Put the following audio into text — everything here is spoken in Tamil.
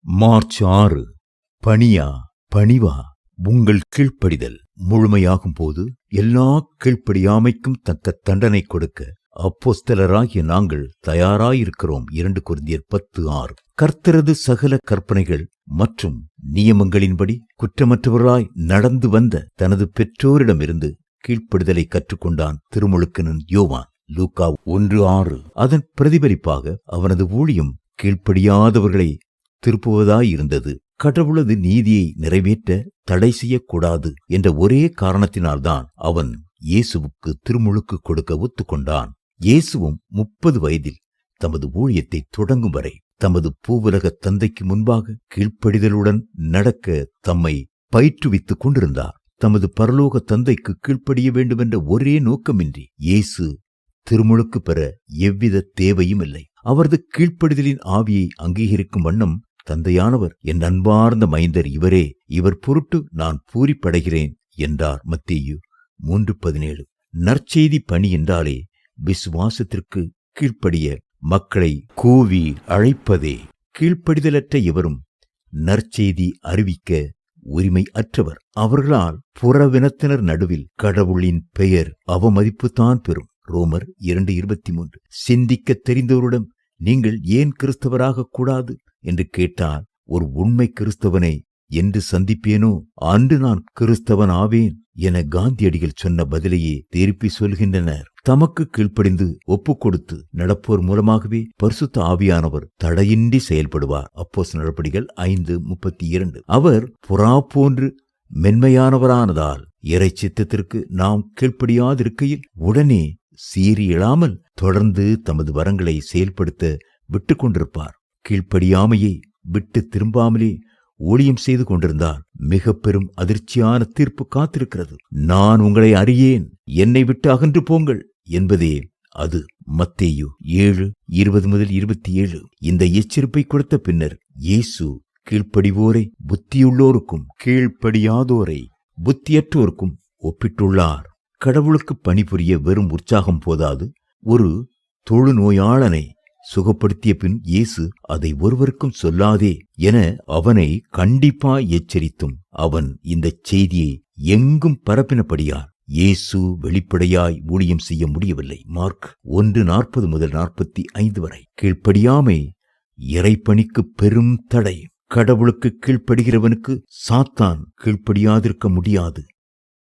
மார்ச் 6. பணியா பணிவா உங்கள் கீழ்ப்படிதல் முழுமையாகும் போது எல்லா கீழ்ப்படியாமைக்கும் தக்க தண்டனை கொடுக்க அப்போஸ்தலராகிய நாங்கள் தயாராயிருக்கிறோம். 2 கொரிந்தியர் 10:6. கர்த்தரது சகல கற்பனைகள் மற்றும் நியமங்களின்படி குற்றமற்றவராய் நடந்து வந்த தனது பெற்றோரிடமிருந்து கீழ்ப்படிதலை கற்றுக்கொண்டான் திருமுழுக்கினன் யோவான். லூக்கா 1:6. அதன் பிரதிபலிப்பாக அவனது ஊழியம் கீழ்ப்படியாதவர்களை திருப்புவதாயிருந்தது. கடவுளது நீதியை நிறைவேற்ற தடை செய்யக்கூடாது என்ற ஒரே காரணத்தினால்தான் அவன் இயேசுவுக்கு திருமுழுக்கு கொடுக்க ஒத்துக்கொண்டான். இயேசுவும் 30 வயதில் தமது ஊழியத்தை தொடங்கும் வரை தமது பூவுலக தந்தைக்கு முன்பாக கீழ்ப்படிதலுடன் நடக்க தம்மை பயிற்றுவித்துக் கொண்டிருந்தார். தமது பரலோக தந்தைக்கு கீழ்ப்படிய வேண்டுமென்ற ஒரே நோக்கமின்றி இயேசு திருமுழுக்கு பெற எவ்வித தேவையும் இல்லை. அவரது கீழ்ப்படிதலின் ஆவியை அங்கீகரிக்கும் வண்ணம் தந்தையானவர், என் அன்பார்ந்த மைந்தர் இவரே, இவர் பொருட்டு நான் பூரிப்படைகிறேன் என்றார். மத்தேயு 3:17. நற்செய்தி பணி என்றாலே விசுவாசத்திற்கு கீழ்ப்படிய மக்களை கூவி அழைப்பதே. கீழ்ப்படிதலற்ற எவரும் நற்செய்தி அறிவிக்க உரிமை அற்றவர். அவர்களால் புறவினத்தினர் நடுவில் கடவுளின் பெயர் அவமதிப்புத்தான் பெறும். ரோமர் 2:23. சிந்திக்க தெரிந்தவரிடம் நீங்கள் ஏன் கிறிஸ்தவராக கூடாது என்று கேட்டால், ஒரு உண்மை கிறிஸ்தவனை என்று சந்திப்பேனோ அன்று நான் கிறிஸ்தவன் ஆவேன் என காந்தியடிகள் சொன்ன பதிலையே திருப்பி சொல்கின்றனர். தமக்கு கீழ்ப்படிந்து ஒப்புக் கொடுத்து நடப்போர் மூலமாகவே பரிசுத்த ஆவியானவர் தடையின்றி செயல்படுவார். அப்போஸ்தலர் நடபடிகள் 5:32. அவர் புறா போன்று மென்மையானவரானதால் இறை சித்தத்திற்கு நாம் கீழ்ப்படியாதிருக்கையில் உடனே சீறி எழாமல் தொடர்ந்து தமது வரங்களை செயல்படுத்த விட்டு கொண்டிருப்பார். கீழ்ப்படியாமையை விட்டு திரும்பாமலே ஊழியம் செய்து கொண்டிருந்தால் மிக பெரும் அதிர்ச்சியான தீர்ப்பு காத்திருக்கிறது. நான் உங்களை அறியேன், என்னை விட்டு அகன்று போங்கள் என்பதே அது. மத்தேயு 7:20-27. இந்த எச்சரிப்பை கொடுத்த பின்னர் இயேசு கீழ்ப்படிவோரை புத்தியுள்ளோருக்கும் கீழ்ப்படியாதோரை புத்தியற்றோருக்கும் ஒப்பிட்டுள்ளார். கடவுளுக்கு பணிபுரிய வெறும் உற்சாகம் போதாது. ஒரு தொழுநோயாளனை சுகப்படுத்திய பின் இயேசு அதை ஒருவருக்கும் சொல்லாதே என அவனை கண்டிப்பாய் எச்சரித்தும் அவன் இந்த செய்தியை எங்கும் பரப்பினபடியால் இயேசு வெளிப்படையாய் ஊழியம் செய்ய முடியவில்லை. மார்க் 1:40-45 வரை. கீழ்ப்படியாமை இறைப்பணிக்கு பெரும் தடை. கடவுளுக்கு கீழ்ப்படுகிறவனுக்கு சாத்தான் கீழ்ப்படியாதிருக்க முடியாது.